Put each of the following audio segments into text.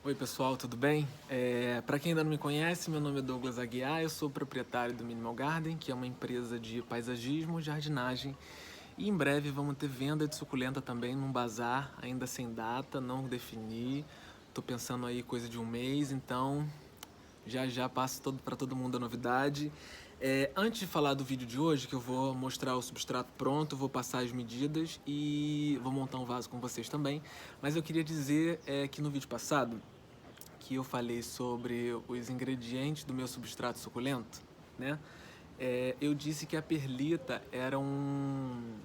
Oi pessoal, tudo bem? Para quem ainda não me conhece, meu nome é Douglas Aguiar, eu sou proprietário do Minimal Garden, que é uma empresa de paisagismo, jardinagem, e em breve vamos ter venda de suculenta também num bazar, ainda sem data, não defini. Tô pensando aí coisa de um mês, então já já passo para todo mundo a novidade. Antes de falar do vídeo de hoje, que eu vou mostrar o substrato pronto, vou passar as medidas e vou montar um vaso com vocês também. Mas eu queria dizer que no vídeo passado, que eu falei sobre os ingredientes do meu substrato suculento, né? Eu disse que a perlita era um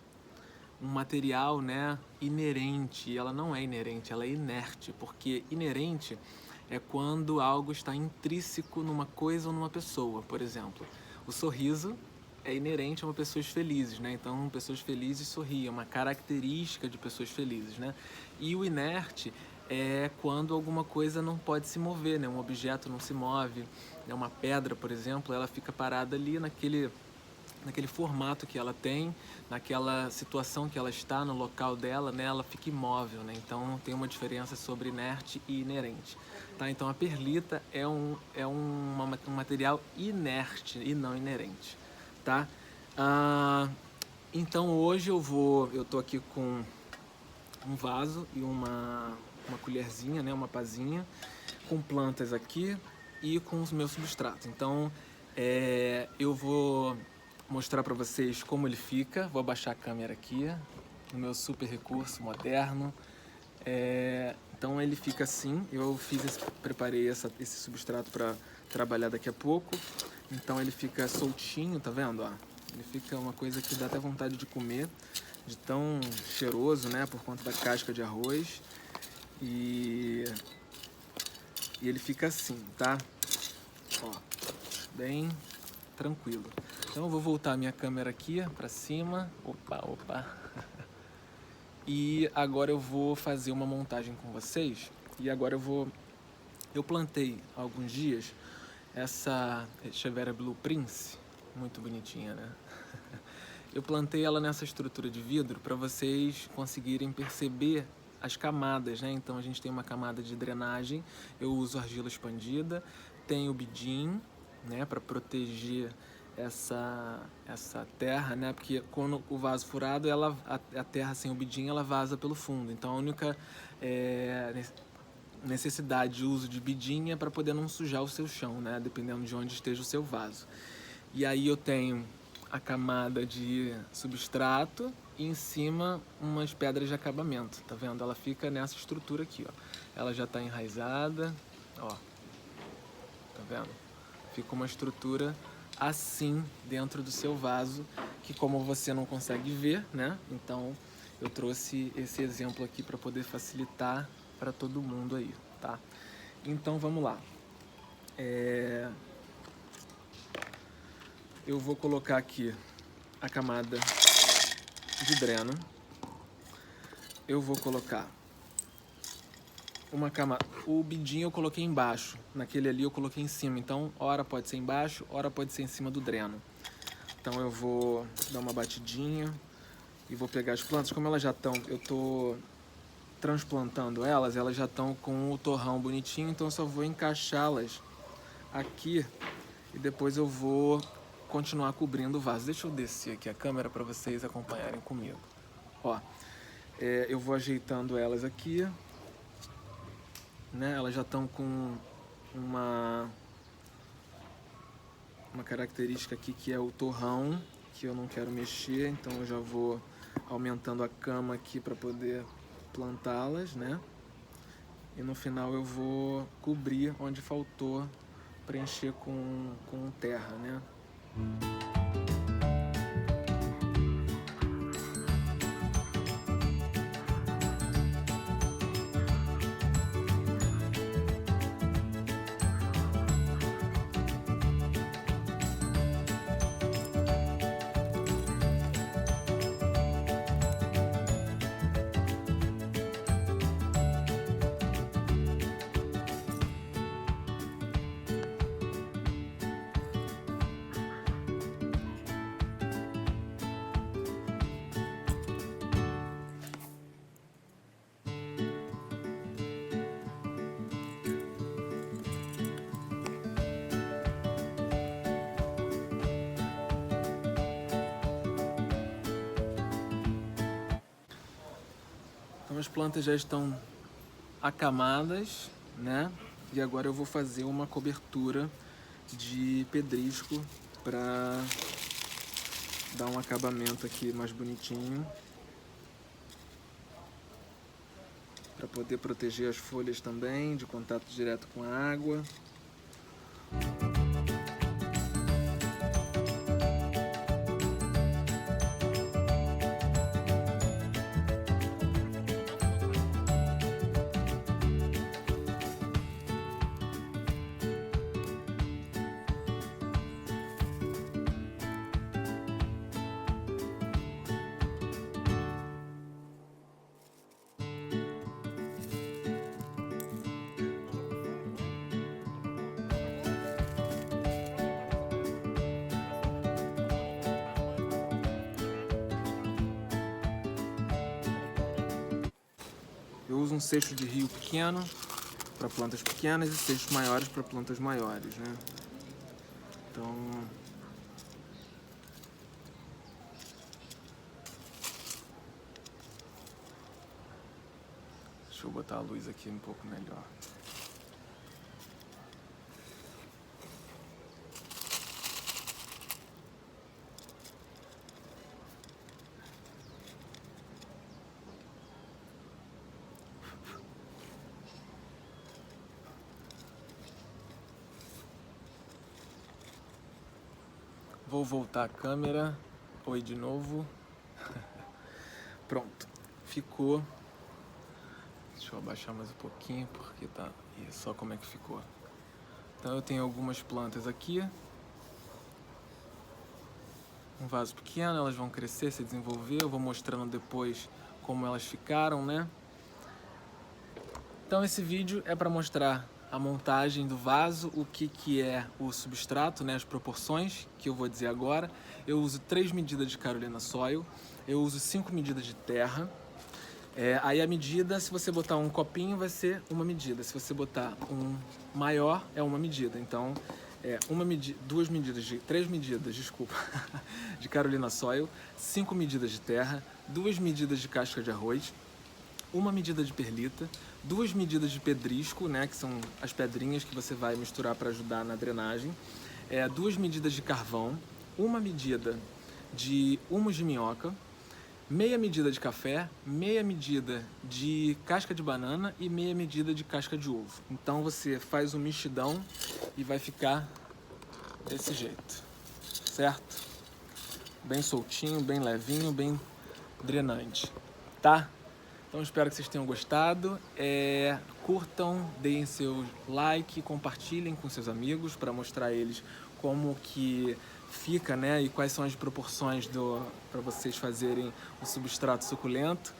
material, né, inerente. E ela não é inerente, ela é inerte, porque inerente é quando algo está intrínseco numa coisa ou numa pessoa. Por exemplo, o sorriso é inerente a uma pessoas felizes, né? Então, pessoas felizes sorriem, é uma característica de pessoas felizes, né? E o inerte é quando alguma coisa não pode se mover, né? Um objeto não se move, né? Uma pedra, por exemplo, ela fica parada ali naquele formato que ela tem, naquela situação que ela está, no local dela, né, ela fica imóvel, né? Então tem uma diferença sobre inerte e inerente, tá? Então a perlita um material inerte e não inerente, tá? Então hoje eu tô aqui com um vaso e uma colherzinha, né, uma pazinha, com plantas aqui e com os meus substratos. Então eu vou mostrar para vocês como ele fica. Vou abaixar a câmera aqui, no meu super recurso moderno. Então ele fica assim. Preparei esse substrato para trabalhar daqui a pouco. Então ele fica soltinho, tá vendo? Ó? Ele fica uma coisa que dá até vontade de comer, de tão cheiroso, né? Por conta da casca de arroz. E ele fica assim, tá? Ó, bem tranquilo. Então eu vou voltar a minha câmera aqui para cima. Opa. E agora eu vou fazer uma montagem com vocês. E agora eu plantei há alguns dias essa Echeveria Blue Prince, muito bonitinha, né? Eu plantei ela nessa estrutura de vidro para vocês conseguirem perceber as camadas, né? Então a gente tem uma camada de drenagem, eu uso argila expandida, tem o bidim, né, para proteger essa terra, né? Porque quando o vaso furado, a terra sem o bidim, ela vaza pelo fundo. Então a única necessidade de uso de bidim é para poder não sujar o seu chão, né? Dependendo de onde esteja o seu vaso. E aí eu tenho a camada de substrato e em cima umas pedras de acabamento, tá vendo? Ela fica nessa estrutura aqui, ó. Ela já tá enraizada, ó. Tá vendo? Fica uma estrutura assim dentro do seu vaso, que como você não consegue ver, né? Então eu trouxe esse exemplo aqui para poder facilitar para todo mundo aí, tá? Então vamos lá. Eu vou colocar aqui a camada de dreno. Eu vou colocar uma camada. O bidinho eu coloquei embaixo, naquele ali eu coloquei em cima. Então, ora pode ser embaixo, ora pode ser em cima do dreno. Então eu vou dar uma batidinha e vou pegar as plantas. Como elas já estão, eu tô transplantando elas já estão com o torrão bonitinho, então eu só vou encaixá-las aqui e depois eu vou continuar cobrindo o vaso. Deixa eu descer aqui a câmera para vocês acompanharem comigo. Ó, eu vou ajeitando elas aqui, né? Elas já estão com uma característica aqui que é o torrão, que eu não quero mexer, então eu já vou aumentando a cama aqui para poder plantá-las, né? E no final eu vou cobrir onde faltou preencher com terra, né? Então as plantas já estão acamadas, né? E agora eu vou fazer uma cobertura de pedrisco para dar um acabamento aqui mais bonitinho, para poder proteger as folhas também de contato direto com a água. Eu uso um cesto de rio pequeno para plantas pequenas e cestos maiores para plantas maiores, né? Então, deixa eu botar a luz aqui um pouco melhor. Vou voltar a câmera. Oi de novo. Pronto, ficou. Deixa eu abaixar mais um pouquinho porque tá. Só como é que ficou. Então eu tenho algumas plantas aqui. Um vaso pequeno, elas vão crescer, se desenvolver. Eu vou mostrando depois como elas ficaram, né? Então esse vídeo é para mostrar a montagem do vaso, o que é o substrato, né, as proporções que eu vou dizer agora. Eu uso 3 medidas de Carolina Soil, eu uso 5 medidas de terra. Aí a medida, se você botar um copinho, vai ser uma medida. Se você botar um maior, é uma medida. Então, três medidas, desculpa, de Carolina Soil, 5 medidas de terra, 2 medidas de casca de arroz, 1 medida de perlita, 2 medidas de pedrisco, né, que são as pedrinhas que você vai misturar para ajudar na drenagem, 2 medidas de carvão, 1 medida de humus de minhoca, meia medida de café, meia medida de casca de banana e meia medida de casca de ovo. Então você faz um mexidão e vai ficar desse jeito, certo? Bem soltinho, bem levinho, bem drenante, tá? Então espero que vocês tenham gostado, curtam, deem seu like, compartilhem com seus amigos para mostrar a eles como que fica, né, e quais são as proporções para vocês fazerem o substrato suculento.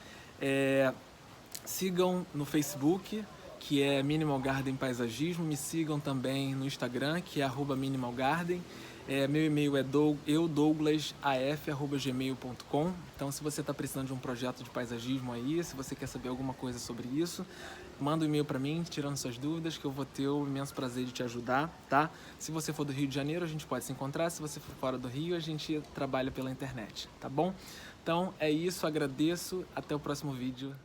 Sigam no Facebook, que é Minimal Garden Paisagismo, me sigam também no Instagram, que é @minimalgarden. Meu e-mail é eudoglasaf@gmail.com. Então, se você está precisando de um projeto de paisagismo aí, se você quer saber alguma coisa sobre isso, manda um e-mail para mim, tirando suas dúvidas, que eu vou ter o imenso prazer de te ajudar, tá? Se você for do Rio de Janeiro, a gente pode se encontrar. Se você for fora do Rio, a gente trabalha pela internet, tá bom? Então, é isso, agradeço. Até o próximo vídeo.